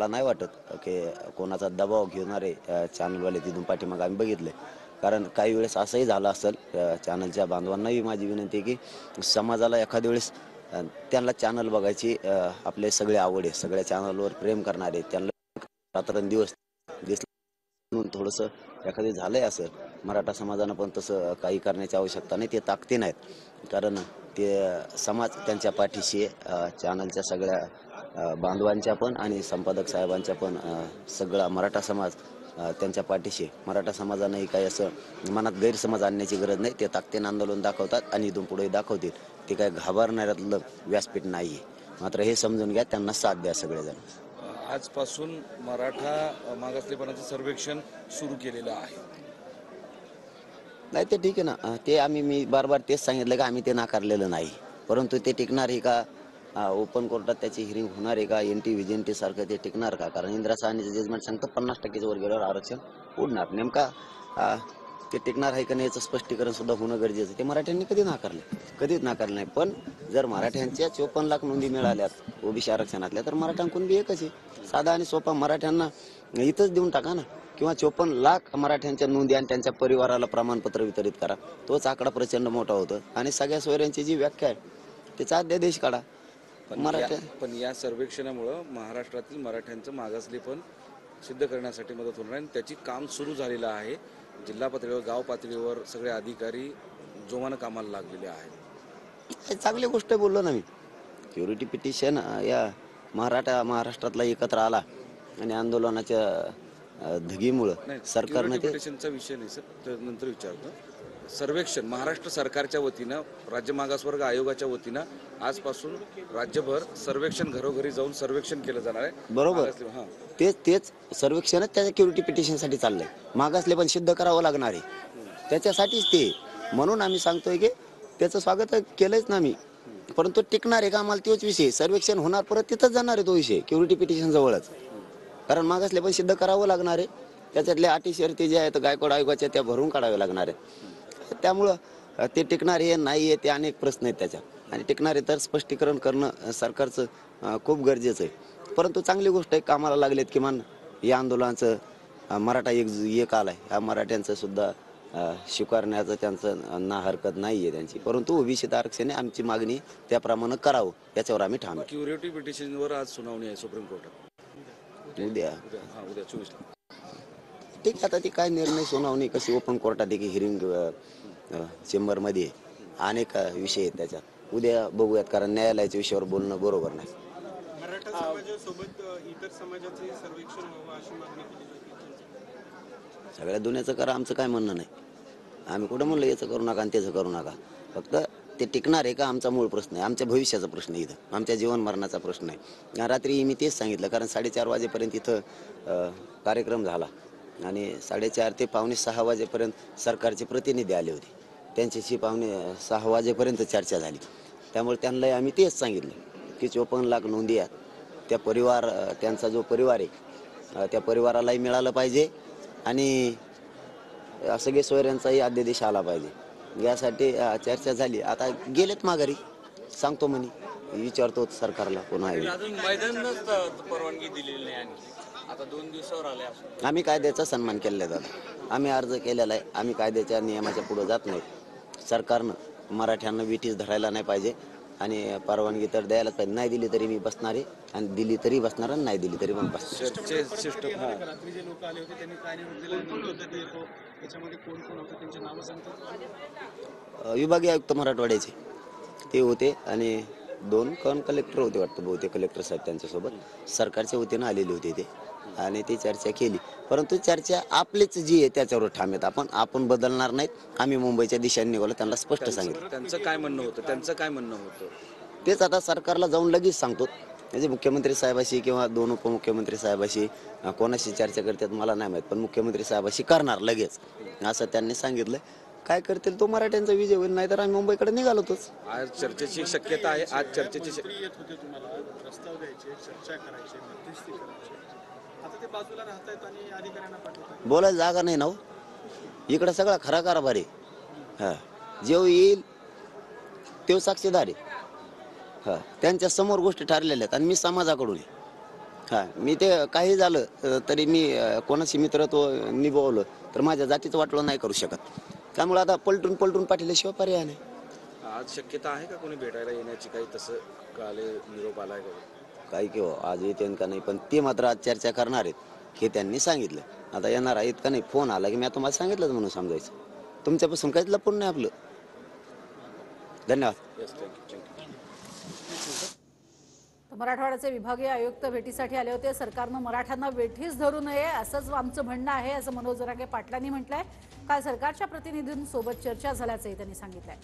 मला नाही वाटत की कोणाचा दबाव घेणारे चॅनलवाले तिथून पाठीमागे आम्ही बघितले. कारण काही वेळेस असंही झालं असेल, चॅनलच्या बांधवांनाही माझी विनंती आहे की समाजाला एखाद्या वेळेस त्यांना चॅनल बघायची आपले सगळे आवड आहे, सगळ्या चॅनलवर प्रेम करणारे, त्यांना रात्रंदिवस दिसलं म्हणून थोडंसं एखादं झालंय असं मराठा समाजानं पण तसं काही करण्याची आवश्यकता नाही. ते ताकदीनं आहेत, कारण ते समाज त्यांच्या पाठीशी चॅनलच्या सगळ्या बांधवांच्या पण आणि संपादक साहेबांच्या पण सगळा मराठा समाज त्यांच्या पाठीशी. मराठा समाजानंही काही असं मनात गैरसमज आणण्याची गरज नाही. ते ताकदीनं आंदोलन दाखवतात आणि इथून पुढे दाखवतील. ते काय घाबरणाऱ्यातलं व्यासपीठ नाही आहे. मात्र हे समजून घ्या, त्यांना साथ द्या सगळेजण. आजपासून मराठा मागासलेपणाचं सर्वेक्षण सुरू केलेलं आहे. नाही ते ठीक आहे ना, ते मी बार तेच सांगितलं की आम्ही ते नाकारलेलं नाही. परंतु ते टिकणार आहे का, ओपन कोर्टात त्याची हिअरिंग होणार आहे का, NT VGNT सारखं ते टिकणार का? कारण इंदिरा साहनीचं जजमेंट सांगतं 50% वर गेल्यावर आरक्षण उडणार. नेमका ते टिकणार आहे का नाही याचं स्पष्टीकरण सुद्धा होणं गरजेचं. ते मराठ्यांनी कधी नाकारले, कधीच नाकारले नाही. पण जर मराठ्यांच्या 54 लाख नोंदी मिळाल्यात ओबीसी आरक्षणातल्या, तर मराठ्यांकडून बी एकच आहे, साधा आणि सोपा. मराठ्यांना इथंच देऊन टाका ना, किंवा 54 लाख मराठ्यांच्या नोंदी आणि त्यांच्या परिवाराला प्रमाणपत्र वितरित करा. तोच आकडा प्रचंड मोठा होतो. आणि सगळ्या सोयऱ्यांची जी व्याख्या आहे त्याचा अध्यादेश काढा. पण या सर्वेक्षणामुळं महाराष्ट्रातील मराठ्यांचं मागासलेपण सिद्ध करण्यासाठी मदत होणार आहे आणि त्याची काम सुरू झालेलं आहे. जिल्हा पातळीवर, गाव पातळीवर सगळे अधिकारी जोमानं कामाला लागलेले आहेत. चांगली गोष्ट बोललो ना मी. क्युरिटी पिटिशन या महाराष्ट्रातला एकत्र आला आणि आंदोलनाच्या धगीमुळं सरकारने पिटिशनचा विषय नाही सर, तर नंतर विचारतो. सर्वेक्षण महाराष्ट्र सरकारच्या वतीनं, राज्य मागासवर्ग आयोगाच्या वतीनं आजपासून राज्यभर सर्वेक्षण, घरोघरी जाऊन सर्वेक्षण केलं जाणार आहे. बरोबर, तेच सर्वेक्षणच त्याच्या क्युरिटी पिटिशनसाठी चाललंय. मागासले पण सिद्ध करावं लागणार आहे त्याच्यासाठीच ते. म्हणून आम्ही सांगतोय की त्याचं स्वागत केलंच ना मी. परंतु टिकणार आहे का, आम्हाला तोच विषय. सर्वेक्षण होणार, परत तिथंच जाणार आहे तो विषय, क्युरिटी पिटिशन जवळच. कारण मागासले पण सिद्ध करावं लागणार आहे. त्याच्यातल्या अटी शर्ती ज्या आहेत गायकवाड आयोगाच्या, त्या भरून काढाव्या लागणार आहेत. त्यामुळं ते टिकणार आहे नाही आहे ते अनेक प्रश्न आहेत त्याच्यात. आणि टिकणार आहे तर स्पष्टीकरण करणं सरकारचं खूप गरजेचं आहे. परंतु चांगली गोष्ट आहे, कामाला लागलेत. किमान या आंदोलनाचं मराठा एक आलाय, ह्या मराठ्यांचं सुद्धा स्वीकारण्याचं त्यांचं ना हरकत नाही आहे त्यांची. परंतु ओबीसी आरक्षण आमची मागणी त्याप्रमाणे करावं, याच्यावर आम्ही ठाम. क्युरिटी पिटिशनवर आज सुनावणी आहे सुप्रीम कोर्टात. उद्या 24. ठीक आहे, आता ती काय निर्णय, सुनावणी कशी ओपन कोर्टात आहे की हिअरिंग चेंबरमध्ये, अनेक विषय आहेत त्याच्यात. उद्या बघूयात, कारण न्यायालयाच्या विषयावर बोलणं बरोबर नाही. मराठा समाजासोबत इतर समाजाचे सर्वेक्षण व्हावं अशी मागणी केली जाते. सगळ्या दुनियाचं करा, आमचं काय म्हणणं नाही. आम्ही कुठं म्हणलं याचं करू नका आणि त्याचं करू नका. फक्त ते टिकणार आहे का, आमचा मूळ प्रश्न आहे. आमच्या भविष्याचा प्रश्न आहे, इथं आमच्या जीवन मरणाचा प्रश्न आहे. रात्री मी तेच सांगितलं, कारण 4:30 वाजेपर्यंत इथं कार्यक्रम झाला आणि 4:30 ते 5:45 वाजेपर्यंत सरकारचे प्रतिनिधी आले होते. त्यांच्याशी 5:45 वाजेपर्यंत चर्चा झाली. त्यामुळे त्यांनाही आम्ही तेच सांगितलं की 54 लाख नोंदी आहेत, त्या त्यांचा जो परिवार आहे त्या परिवारालाही मिळालं पाहिजे आणि सगळे सोयऱ्यांचाही अध्यादेश आला पाहिजे. यासाठी चर्चा झाली. आता गेलेत माघारी, सांगतो म्हणे, विचारतो सरकारला कोण आहे. परवानगी दिलेली नाही, आता 2 दिवसावर आले. आम्ही कायद्याचा सन्मान केलेला आहे दादा. आम्ही अर्ज केलेला आहे. आम्ही कायद्याच्या नियमाच्या पुढे जात नाही. सरकारनं मराठ्यांना विटीस धरायला नाही पाहिजे आणि परवानगी तर द्यायलाच पाहिजे. नाही दिली तरी मी बसणार आहे, आणि दिली तरी बसणार, आणि नाही दिली तरी पण बसणार. रात्री जे लोक आले होते त्यांनी काय निरोप दिला, नेमकं कधी येतो, त्याच्यामध्ये कोण कोण होतं, त्यांची नावं सांगतात. विभागीय आयुक्त मराठवाड्याचे ते होते आणि 2 कलेक्टर होते वाटतं, बहुतेक कलेक्टर साहेब त्यांच्यासोबत सरकारच्या वतीनं आलेले होते ते, आणि ती चर्चा केली. परंतु चर्चा आपलीच जी आहे त्याच्यावर ठाम आहेत. आपण बदलणार नाहीत. आम्ही मुंबईच्या दिशेने निघालो, त्यांना स्पष्ट सांगितलं. त्यांचं काय म्हणणं होतं तेच आता सरकारला जाऊन लगेच सांगतो. म्हणजे मुख्यमंत्री साहेबाशी किंवा 2 उपमुख्यमंत्री साहेबाशी कोणाशी चर्चा करतात मला नाही माहीत, पण मुख्यमंत्री साहेबाशी करणार लगेच, असं त्यांनी सांगितलं. काय करतील तो मराठ्यांचा विजय होईल, नाही तर आम्ही मुंबईकडे निघालोतच. आज चर्चेची शक्यता आहे. आज चर्चेची येत होते तुम्हाला प्रस्ताव द्यायचे, चर्चा करायची, मध्यस्थी करायची. आता ते बाजूला राहतायत आणि अधिकाऱ्यांना पाठवतात. बोलायला जागा नाही ना हो. इकडं सगळा खरा कारभार आहे. जेव येईल तेव साक्षीदार आहे. त्यांच्या समोर गोष्टी ठरलेल्या आहेत आणि मी समाजाकडून आहे. हा मी ते काही झालं तरी मी कोणाशी मित्रत्व निभावलं तर माझ्या जातीचं वाटलं नाही करू शकत. त्यामुळे आता पलटून पलटून पाठवल्याशिवाय पर्याय नाही. आज शक्यता आहे का कोणी भेटायला येण्याची, काही तसं काले निरोप आलाय का? काही किंवा आज येते का नाही, पण ते मात्र आज चर्चा करणार आहेत हे त्यांनी सांगितलं. आता येणार आहेत का नाही, फोन आला की मी तुम्हाला सांगितलं म्हणून समजायचं. तुमच्यापासून काहीच लपून नाही आपलं. धन्यवाद. Yes, thank you. तर मराठवाड्याचे विभागीय आयुक्त भेटीसाठी आले होते. सरकारनं मराठ्यांना वेठीस धरू नये असंच आमचं म्हणणं आहे, असं मनोज जरांगे पाटलांनी म्हटलंय. काल सरकारच्या प्रतिनिधींसोबत चर्चा झाल्याचंही त्यांनी सांगितलंय.